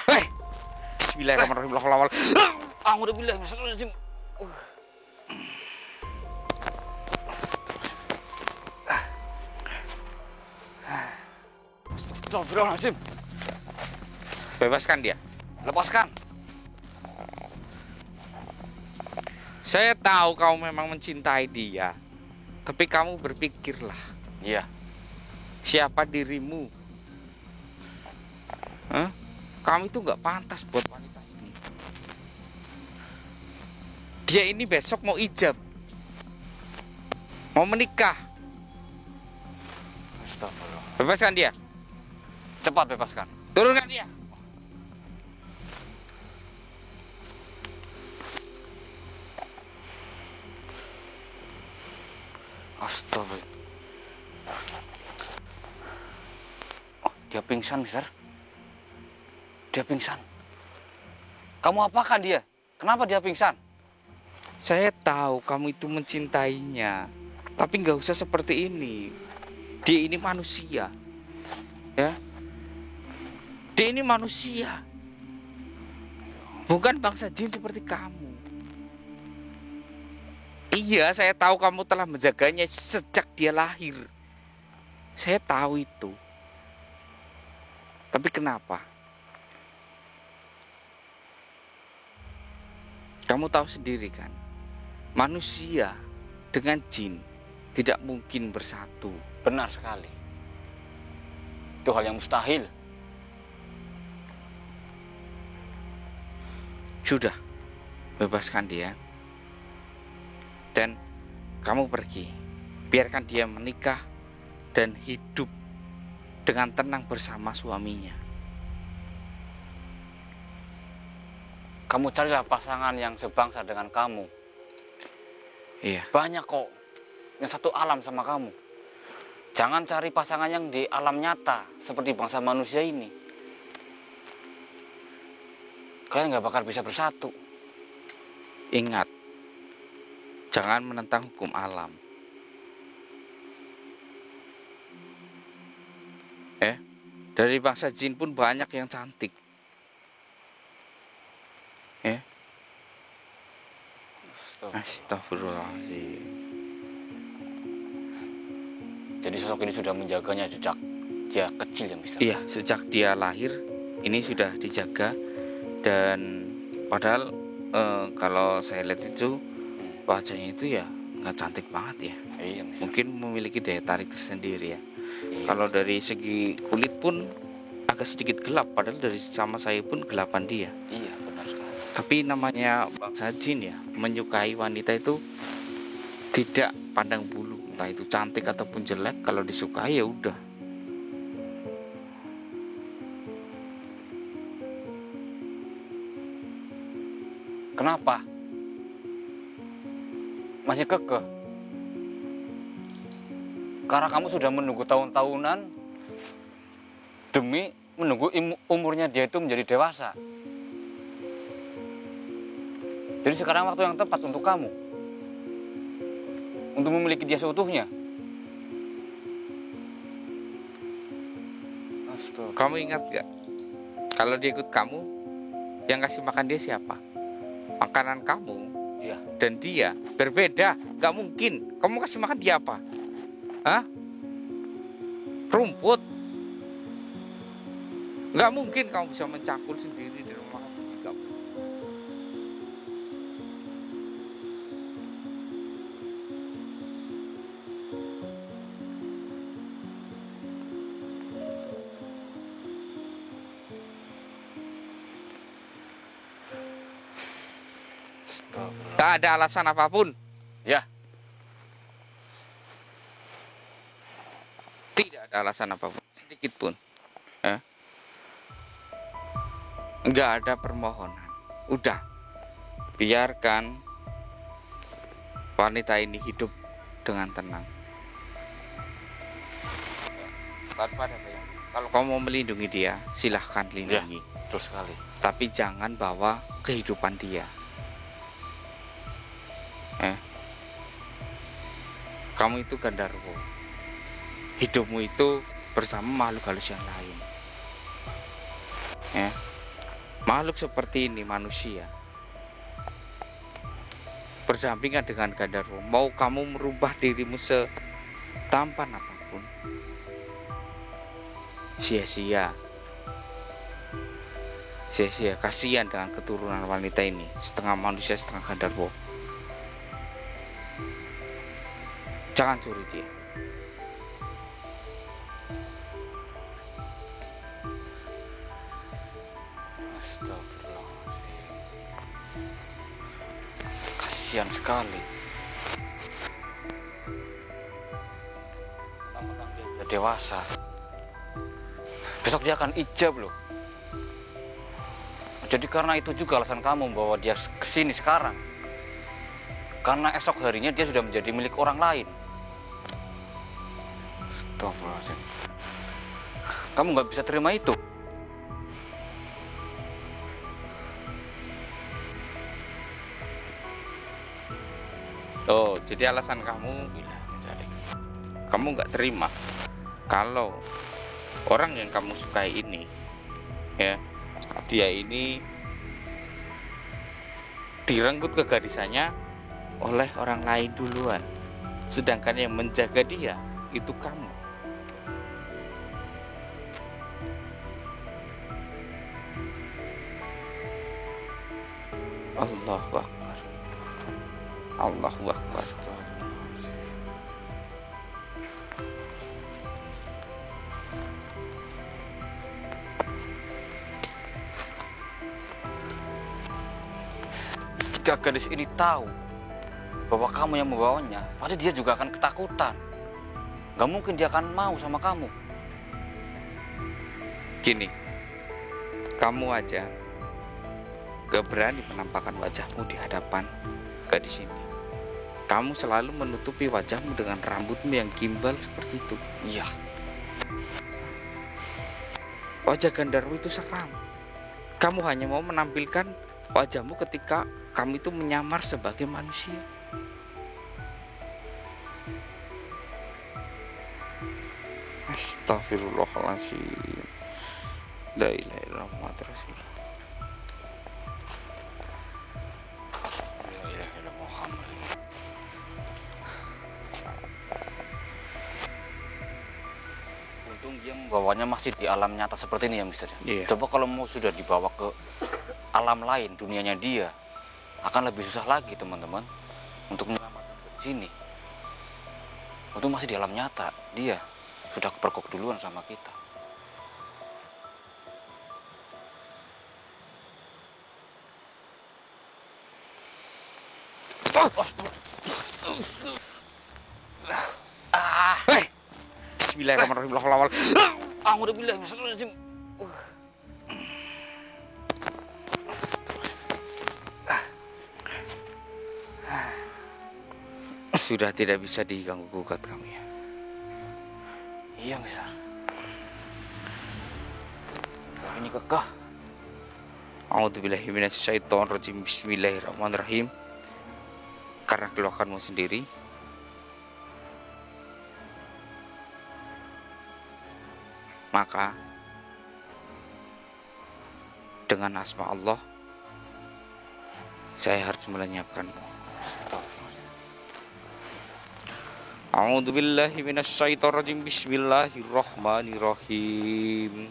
Hei, bismillahirrahmanirrahim. Alhamdulillahirrahmanirrahim. Astagfirullahaladzim. Bebaskan dia. Lepaskan. Saya tahu kamu memang mencintai dia, tapi kamu berpikirlah, Iya. siapa dirimu? Hah? Kamu itu nggak pantas buat wanita ini. Dia ini besok mau ijab, mau menikah. Astagfirullah. Bebaskan dia. Cepat bebaskan. Turunkan dia. Astagfirullah. Oh, dia pingsan, Mister. Dia pingsan. Kamu apakan dia? Kenapa dia pingsan? Saya tahu kamu itu mencintainya, tapi nggak usah seperti ini. Dia ini manusia, ya. Dia ini manusia, bukan bangsa jin seperti kamu. Iya, saya tahu kamu telah menjaganya sejak dia lahir. Saya tahu itu. Tapi kenapa? Kamu tahu sendiri kan, manusia dengan jin tidak mungkin bersatu. Benar sekali. Itu hal yang mustahil. Sudah, bebaskan dia. Dan kamu pergi. Biarkan dia menikah dan hidup dengan tenang bersama suaminya. Kamu carilah pasangan yang sebangsa dengan kamu. Iya. Banyak kok yang satu alam sama kamu. Jangan cari pasangan yang di alam nyata seperti bangsa manusia ini. Kalian gak bakal bisa bersatu. Ingat, jangan menentang hukum alam. Dari bangsa jin pun banyak yang cantik. Astagfirullahaladzim. Jadi sosok ini sudah menjaganya sejak dia kecil ya, Mister? Iya, sejak dia lahir ini sudah dijaga. Dan padahal kalau saya lihat itu wajahnya itu ya nggak cantik banget ya. Iya, Mister. Mungkin memiliki daya tarik tersendiri ya. Iya. Kalau dari segi kulit pun agak sedikit gelap, padahal dari sama saya pun gelapan dia. Iya, benar sekali. Tapi namanya bangsa jin ya, menyukai wanita itu tidak pandang bulu, entah itu cantik ataupun jelek. Kalau disukai ya udah. Kenapa? Masih kekeh? Karena kamu sudah menunggu tahun-tahunan demi menunggu umurnya dia itu menjadi dewasa. Jadi sekarang waktu yang tepat untuk kamu, untuk memiliki dia seutuhnya. Astaga. Kamu ingat gak? Kalau dia ikut kamu, yang kasih makan dia siapa? Makanan kamu Iya. dan dia berbeda. Gak mungkin. Kamu kasih makan dia apa? Hah? Rumput. Gak mungkin kamu bisa mencangkul sendiri di rumah sendiri. Gak mungkin. Tak ada alasan apapun. Ya, Tidak ada alasan apapun, sedikit pun. Nggak ada permohonan. Udah, biarkan wanita ini hidup dengan tenang. Tanpa ada bayang. Kalau kamu mau melindungi dia, silahkan lindungi. betul sekali. Tapi jangan bawa kehidupan dia. Kamu itu Gandarwo. Hidupmu itu bersama makhluk halus yang lain. Ya. Makhluk seperti ini manusia berdampingan dengan Gandharwa. Mau kamu merubah dirimu setampan apapun, sia-sia. Sia-sia, kasihan dengan keturunan wanita ini, setengah manusia setengah Gandharwa. Jangan curi dia. Astagfirullahaladzim. Kasihan sekali. Mentang-mentang dia sudah dewasa, besok dia akan ijab loh. Jadi karena itu juga alasan kamu membawa dia kesini sekarang. Karena esok harinya dia sudah menjadi milik orang lain. Astagfirullahaladzim. Kamu nggak bisa terima itu. Oh, jadi alasan kamu nggak terima kalau orang yang kamu sukai ini, ya, dia ini direnggut kegadisannya oleh orang lain duluan, sedangkan yang menjaga dia itu kamu. Allahu Akbar. Allahu Akbar. Jika gadis ini tahu bahwa kamu yang membawanya, pasti dia juga akan ketakutan. Gak mungkin dia akan mau sama kamu. Gini, kamu aja gak berani menampakkan wajahmu di hadapan gadis ini. Kamu selalu menutupi wajahmu dengan rambutmu yang gimbal seperti itu. Iya. Wajah Gandharwa itu seram. Kamu hanya mau menampilkan wajahmu ketika kamu itu menyamar sebagai manusia. Astagfirullahaladzim. La ilaha illallah Muhammadur Rasulullah. Untung dia membawanya masih di alam nyata seperti ini ya, Mister. Iya. Coba kalau mau sudah dibawa ke alam lain, dunianya dia, akan lebih susah lagi teman-teman untuk menyelamatkan dari sini. Untung masih di alam nyata, dia sudah kepergok duluan sama kita. Bismillahirrahmanirrahim. Alhamdulillah. Sudah tidak bisa diganggu gugat kamu ya. Iya, Mister. Ini kekeh. A'udzubillahi minasyaitonirrajim. Bismillahirrahmanirrahim. Karena keluarkanmu sendiri, maka dengan asma Allah saya harus melenyapkanmu. A'udzubillahi minasyaitonirrajim. Bismillahirrahmanirrahim.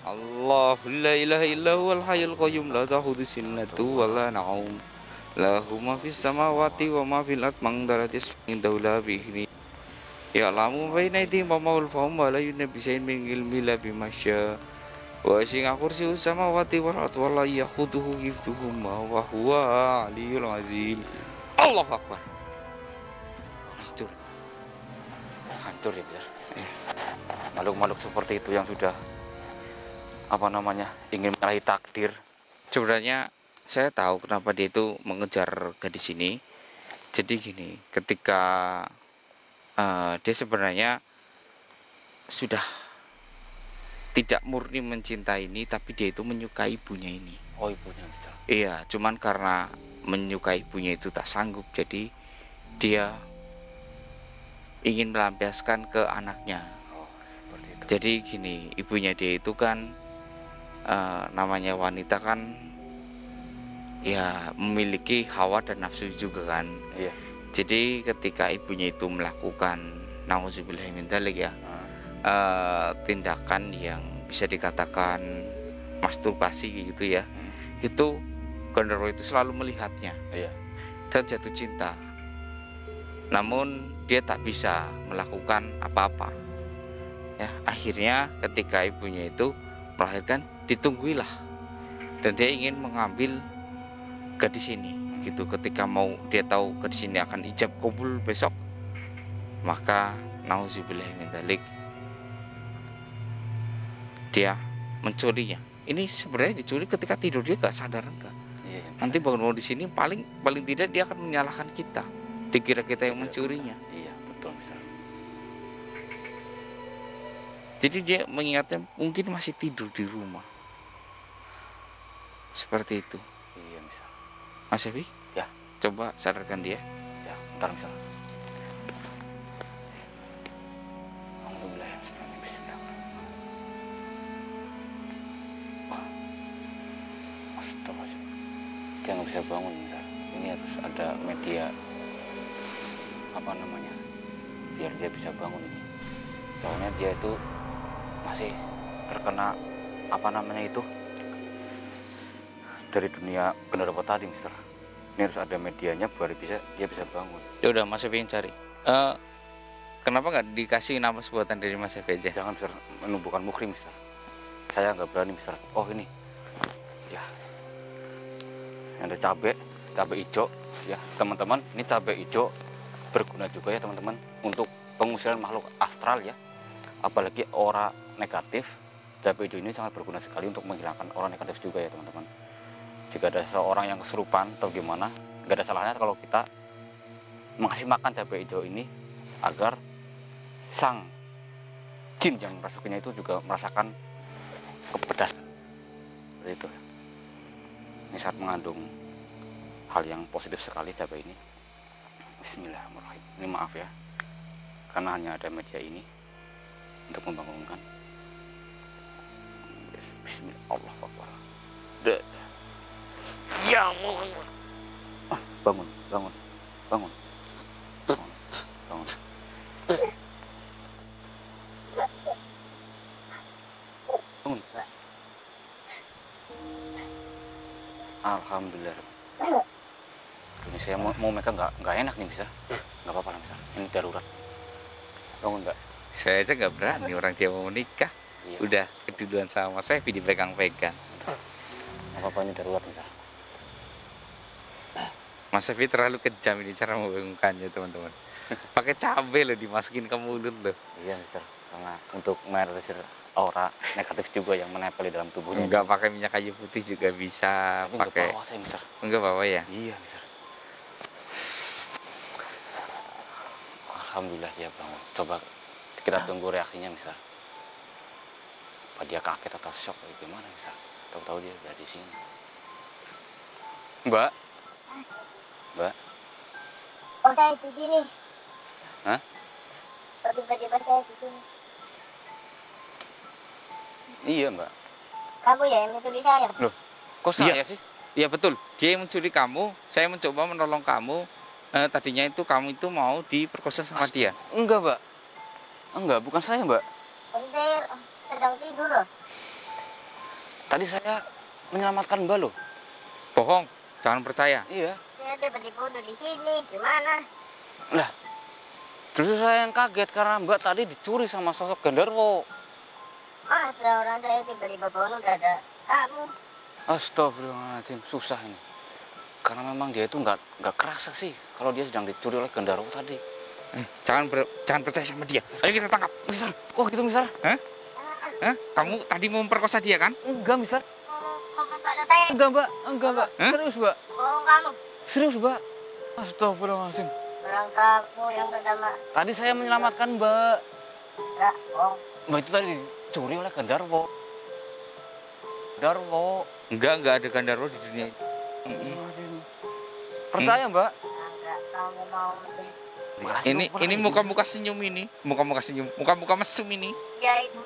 Allahu la ilaha illa huwal hayyul qayyum la ta'khudhuhu sinatun wa la nawm lahu ma fis samawati wa ma fil ardi man daratis indahu la bihi ya'lamu baina aydihim wa ma khalfahum wa la yunabbi shay'in min ilmi la bima syaa wa wasi'a kursiyyuhu samawati wal ardi wa la yakhudhuhu hifdhuhuma wa huwa aliyyul azim. Allahu Akbar. Hancur ya, Mister. Makhluk-makhluk seperti itu yang sudah ingin menyalahi takdir. Sebenarnya saya tahu kenapa dia itu mengejar gadis ini. Jadi gini, ketika dia sebenarnya sudah tidak murni mencintai ini, tapi dia itu menyukai ibunya ini. Oh, ibunya, Mister. Iya, cuman karena menyukai ibunya itu tak sanggup, jadi dia ingin melampiaskan ke anaknya. Oh, seperti itu. Jadi gini, ibunya dia itu kan namanya wanita kan ya memiliki hawa dan nafsu juga kan. Iya. Jadi ketika ibunya itu melakukan nauzubillahi min dzalik ya, tindakan yang bisa dikatakan masturbasi gitu ya, itu genderuwo itu selalu melihatnya Iya. dan jatuh cinta. Namun dia tak bisa melakukan apa-apa. Ya, akhirnya ketika ibunya itu melahirkan, ditungguilah dan dia ingin mengambil gadis ini gitu. Ketika mau dia tahu gadis ini akan ijab kabul besok, maka nauzubillahi min dzalik dia mencurinya. Ini sebenarnya dicuri ketika tidur, dia gak sadar enggak. Iya. Nanti bangun di sini paling tidak dia akan menyalahkan kita, dikira kita yang mencurinya. Iya, betul Mister. Jadi dia mengingatnya mungkin masih tidur di rumah. Seperti itu. Iya Mister. Mas Evi? Ya. Coba sadarkan dia. Ya, bentar Mister. Alhamdulillah. Astagfirullah. Dia nggak bisa bangun Mister. Ini harus ada media apa namanya, biar dia bisa bangun ini. Soalnya dia itu masih terkena apa namanya itu dari dunia genderuwo tadi Mister. Ini harus ada medianya biar dia bisa bangun. Ya udah Mas Evi yang cari. Kenapa nggak dikasih nama sebutan dari Mas Evi aja? Jangan Mister, menumbuhkan mukrim Mister. Saya nggak berani Mister. Oh ini, ya, ada cabai hijau ya teman-teman. Ini cabai hijau berguna juga ya teman-teman untuk pengusiran makhluk astral ya. Apalagi aura negatif, cabai hijau ini sangat berguna sekali untuk menghilangkan aura negatif juga ya teman-teman. Jika ada seorang yang kesurupan atau gimana, nggak ada salahnya kalau kita mengasih makan cabai hijau ini agar sang jin yang merasukinya itu juga merasakan kepedasan. Seperti itu. Ini sangat mengandung hal yang positif sekali cabai ini. Bismillahirrahmanirrahim. Ini maaf ya, karena hanya ada media ini untuk membangunkan. Bismillahirrahmanirrahim. Ya bangun, bangun, bangun, bangun, bangun. Bangun. Alhamdulillah. Ini saya mau megang nggak enak nih bisa. Nggak apa-apa lah bisa. Ini darurat. Bangun nggak? Saya aja nggak berani, orang dia mau menikah. Iya. Udah keduluan sama Mas Evi dipegang-pegang. Nggak apa-apa, ini darurat bisa. Mas Evi terlalu kejam ini cara membingungkannya teman-teman. Pakai cabai loh dimasukin ke mulut loh. Iya Mister, karena untuk merealisir aura negatif juga yang menempel di dalam tubuhnya. Enggak pakai minyak kayu putih juga bisa. Tapi nggak Pakai bawa saya Mister. enggak apa-apa ya. Iya Mister. Alhamdulillah dia bangun. Coba kita tunggu reaksinya Mister. Apa dia kaget atau shock atau gimana Mister? Tahu-tahu dia udah di sini. Mbak. Mbak. Oh, saya di sini. Hah? Oh, tiba-tiba saya di sini. Iya Mbak. Kamu ya yang mencuri saya? Loh, kok saya sih? Iya betul. Dia yang mencuri kamu. Saya mencoba menolong kamu. Tadinya itu kamu itu mau diperkosa sama dia. Enggak Mbak. Enggak, bukan saya Mbak. Saya sedang tidur loh. Tadi saya menyelamatkan Mbak loh. Bohong. Jangan percaya. Iya. Saya tiba-tiba udah di sini. Gimana? Lah, justru saya yang kaget karena Mbak tadi dicuri sama sosok genderuwo. Masa orang saya tiba-tiba bangun udah ada kamu? Astagfirullahaladzim, susah ini. Karena memang dia itu nggak kerasa sih kalau dia sedang dicuri oleh genderuwo tadi. Jangan percaya sama dia. Ayo kita tangkap. Misal, kok gitu Misal? Hah? Kamu tadi mau memperkosa dia kan? Enggak Misal. Kok kepada saya? Enggak Mbak. Hah? Serius Mbak. Bohong kamu. Serius Mbak. Astagfirullahaladzim. Orang kamu yang pertama. Tadi saya menyelamatkan Mbak. Enggak, bohong. Mbak itu tadi dicuri oleh genderuwo. Enggak ada genderuwo di dunia. Percaya Mbak? Enggak, kamu mau mencuri. Ini muka-muka senyum ini, muka-muka senyum, muka-muka mesum ini. Ya itu.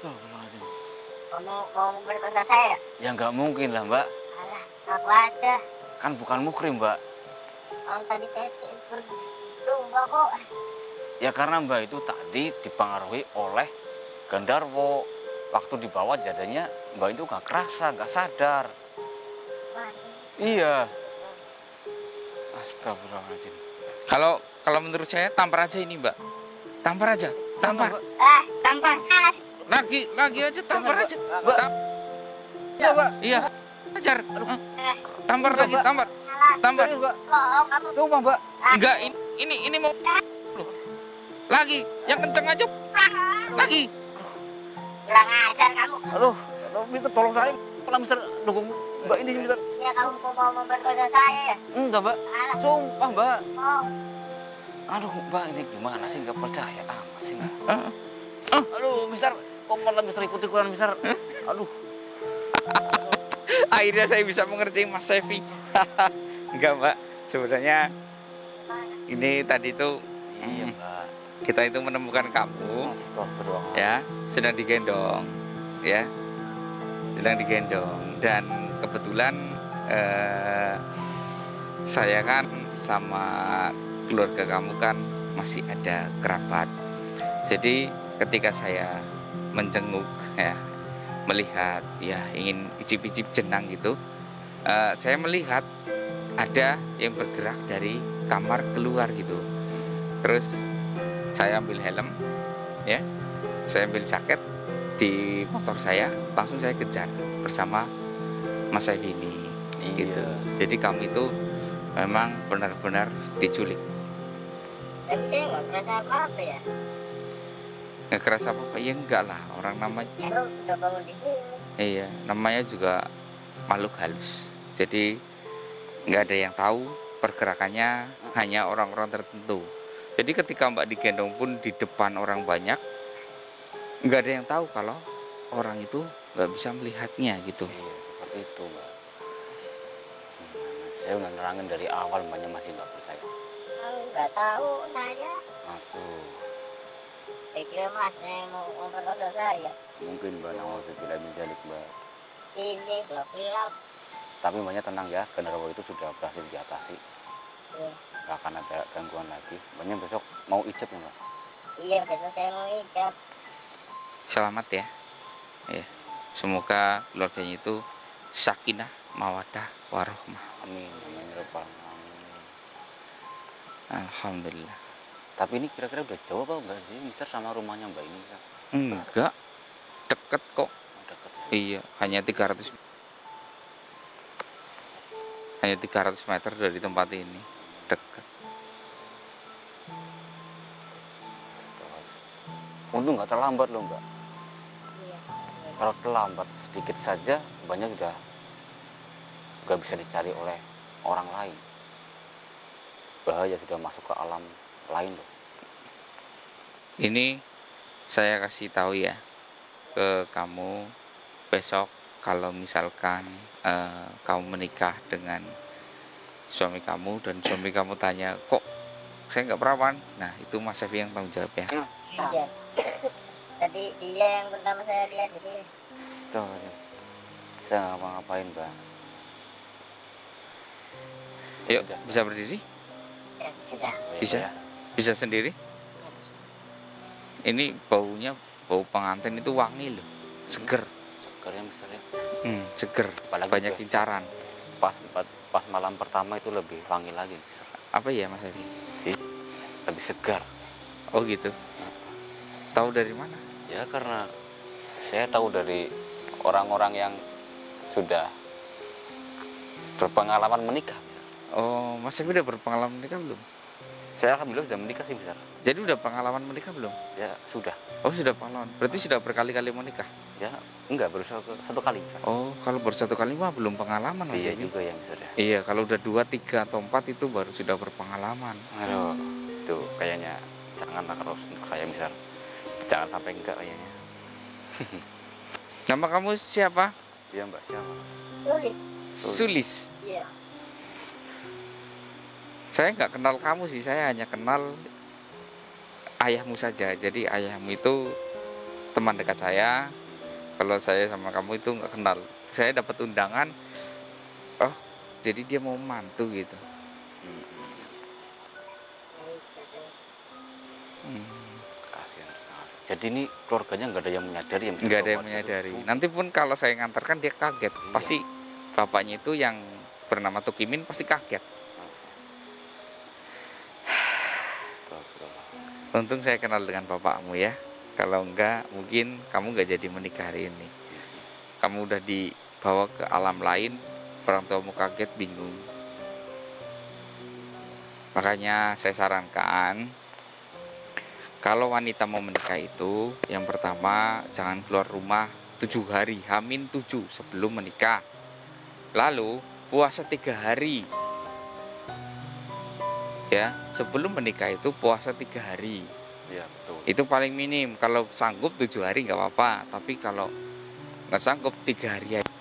Kamu mau berkosa saya? Ya nggak mungkin lah mbak, Alah, aku aja. kan bukan mukrim mbak. Orang tadi saya berubah kok. Ya karena mbak itu tadi dipengaruhi oleh gendarwo. Waktu dibawa jadinya mbak itu nggak kerasa, nggak sadar. Iya. Astagfirullahaladzim. Kalau menurut saya tampar aja ini mbak, tampar aja, tampar. Tampar. Lagi aja tampar aja. Mbak. Iya mbak. Iya, ajar. Tampar lagi, tampar. Tampar. Mbak. Oh, kamu. Coba mbak. Enggak, ini mau. Loh. Lagi, yang kenceng aja. Lagi. Kurang ajar kamu. Aduh, Mister tolong saya. Kalau Mister dukung mbak ini Mister. Ya kamu mau memperkosa saya ya? Enggak mbak. Alah. Sumpah mbak. Oh. Aduh mbak ini gimana sih nggak percaya amat sih mbak. Ah. Aduh Mister, kok malah Mister ikut-ikutan Mister. Aduh. Akhirnya saya bisa mengerti Mas Sevi. Enggak mbak, sebenarnya ini tadi itu Iya mbak. kita itu menemukan kamu Astagfirullah. ya, sedang digendong ya, sedang digendong, dan kebetulan saya kan sama keluarga kamu kan masih ada kerabat. Jadi ketika saya menjenguk ya, melihat ya, ingin icip-icip jenang gitu, saya melihat ada yang bergerak dari kamar keluar gitu. Terus saya ambil helm ya, saya ambil jaket di motor saya, langsung saya kejar bersama Mas Evi ini gitu. Jadi kamu itu memang benar-benar diculik. Tapi saya nggak merasa apa-apa ya. Nggak kerasa apa-apa? Ya enggak lah, orang namanya Aku udah bangun di sini. iya, namanya juga makhluk halus. Jadi nggak ada yang tahu pergerakannya, hanya orang-orang tertentu. Jadi ketika Mbak digendong pun di depan orang banyak, nggak ada yang tahu kalau orang itu nggak bisa melihatnya gitu. Iya seperti itu mbak. Saya udah nerangin dari awal mbaknya masih nggak percaya. Kamu nggak tahu saya. Aduh. Saya kira masnya yang mau memperkosa saya. Mungkin mbak nauzubillah min dzalik mbak. Ini gelap-gelap. Tapi mbaknya tenang ya, genderuwo itu sudah berhasil diatasi. Iya. Gak akan ada gangguan lagi. Mbaknya besok mau ijab ya mbak? Iya, besok saya mau ijab. Selamat ya. Ya. Semoga keluarganya itu sakinah, mawadah, warohmah. Amin. Amin. Ya Rabbal Alamin. Alhamdulillah. Tapi ini kira-kira udah jauh apa enggak sih Mister sama rumahnya mbak ini Kak? Enggak, deket kok. Dekat ya? Iya, hanya 300 meter dari tempat ini, dekat. Untung nggak terlambat loh mbak. Iya. Kalau terlambat sedikit saja mbaknya sudah nggak bisa dicari oleh orang lain. Bahaya, sudah masuk ke alam lain loh. Ini saya kasih tahu ya ke kamu, besok kalau misalkan kamu menikah dengan suami kamu dan suami kamu tanya, kok saya nggak perawan? Nah itu Mas Evi yang tanggung jawab ya. Iya. Tadi dia yang pertama saya lihat di sini. Tuh, saya nggak ngapa-ngapain mbak. Yuk, bisa berdiri? Sudah. Bisa? Ya. Bisa sendiri? Ini baunya, bau pengantin itu wangi loh, seger. Seger ya Mister ya. Seger, Apalagi banyak juga incaran. Pas malam pertama itu lebih wangi lagi Mister. Apa ya Mas Evi? Lebih segar. Oh gitu. Tahu dari mana? Ya karena saya tahu dari orang-orang yang sudah berpengalaman menikah. Oh, Mas Evi udah berpengalaman menikah belum? Saya alhamdulillah sudah menikah sih Mister. Jadi udah pengalaman menikah belum? Ya sudah. Oh sudah pengalaman. Berarti sudah berkali-kali menikah? Ya enggak, baru satu kali Mister. Oh kalau baru 1 kali mah belum pengalaman Mas Iya Evi. juga ya Mister ya. Iya kalau udah 2, 3 atau 4 itu baru sudah berpengalaman. Aduh, itu kayaknya janganlah kalau untuk saya Mister. Jangan sampai enggak kayaknya. Nama kamu siapa? Iya mbak, siapa? Tulis. Sulis. Iya. Saya nggak kenal kamu sih, saya hanya kenal ayahmu saja. Jadi ayahmu itu teman dekat saya. Kalau saya sama kamu itu nggak kenal. Saya dapat undangan, oh jadi dia mau mantu gitu. Kasihan sekali. Jadi ini keluarganya nggak ada yang menyadari, yang Nggak ada yang menyadari. Nanti pun kalau saya ngantarkan dia kaget. Iya. Pasti bapaknya itu yang bernama Tukimin pasti kaget. Untung saya kenal dengan bapakmu ya. Kalau enggak mungkin kamu nggak jadi menikah hari ini. Kamu udah dibawa ke alam lain, orang tuamu kaget, bingung. Makanya saya sarankan, kalau wanita mau menikah itu, yang pertama jangan keluar rumah 7 hari, H-7 sebelum menikah. Lalu puasa 3 hari. Ya, sebelum menikah itu puasa 3 hari. Iya, betul. Itu paling minim. Kalau sanggup 7 hari nggak apa-apa. Tapi kalau nggak sanggup 3 hari aja.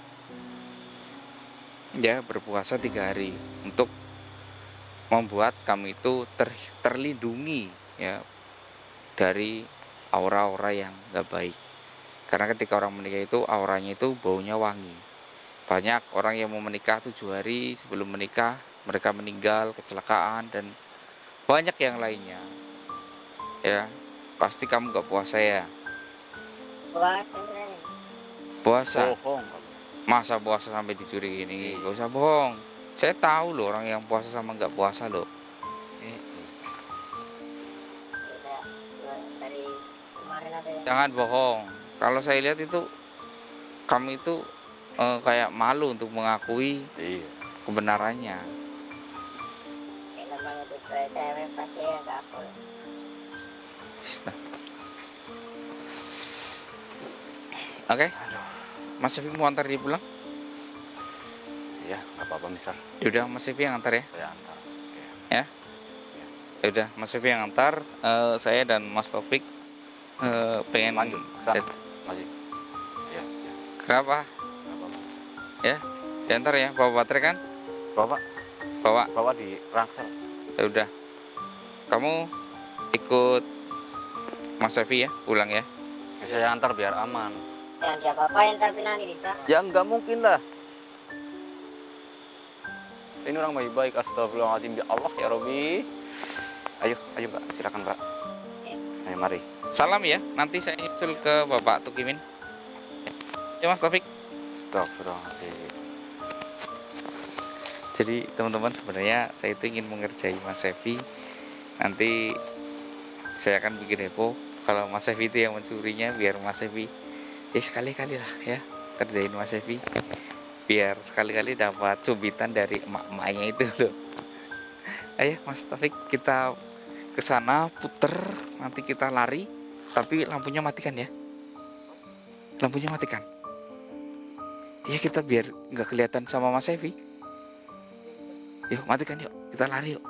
Ya, berpuasa 3 hari untuk membuat kamu itu terlindungi ya dari aura-aura yang nggak baik. Karena ketika orang menikah itu auranya itu baunya wangi. Banyak orang yang mau menikah 7 hari sebelum menikah mereka meninggal, kecelakaan dan banyak yang lainnya. Ya, pasti kamu nggak puasa ya. Puasa saya. Puasa. Bohong. Masa puasa sampai dicuri ini? Gak usah bohong. Saya tahu loh orang yang puasa sama nggak puasa loh. Tidak, dari kemarin ada yang Jangan bohong. Kalau saya lihat itu kamu itu kayak malu untuk mengakui Iya. kebenarannya. kayak namanya itu cewek pasti ya nggak aku. Nah. Oke, Mas Sefi mau antar dia pulang? Iya, nggak apa-apa, Mister. Yaudah, Mas Sefi yang antar ya. Saya antar. Oke. Ya. Yaudah, Mas Sefi yang antar. Saya dan Mas Taufik pengen Lanjut ke sana. Masih. Iya, iya. Kenapa? Nggak apa-apa. Ya, diantar ya. Bawa baterai kan? Bapak, Bawa. bapak di rangsel. Ya udah. Kamu ikut Mas Sefi ya, pulang ya. Saya antar biar aman. Jangan diapa-apain tapi nanti bisa. Ya nggak mungkin lah. Ini orang baik-baik, astagfirullahaladzim, ya Allah ya Robi. Ayo, ayo Mbak, silakan Mbak. Ayo mari. Salam ya. Nanti saya nyusul ke Bapak Tukimin. Ya Mas Taufik. Astagfirullahaladzim. Jadi teman-teman sebenarnya saya itu ingin mengerjai Mas Sefi. Nanti saya akan bikin repo. Kalau Mas Sefi itu yang mencurinya, biar Mas Sefi ya sekali-kali lah ya kerjain Mas Sefi. Biar sekali-kali dapat cubitan dari emak-emaknya itu loh. Ayo Mas Taufik, kita ke sana puter, nanti kita lari, tapi lampunya matikan ya. Lampunya matikan. Ya kita biar nggak kelihatan sama Mas Sefi. Yuk matikan yuk, kita lari yuk.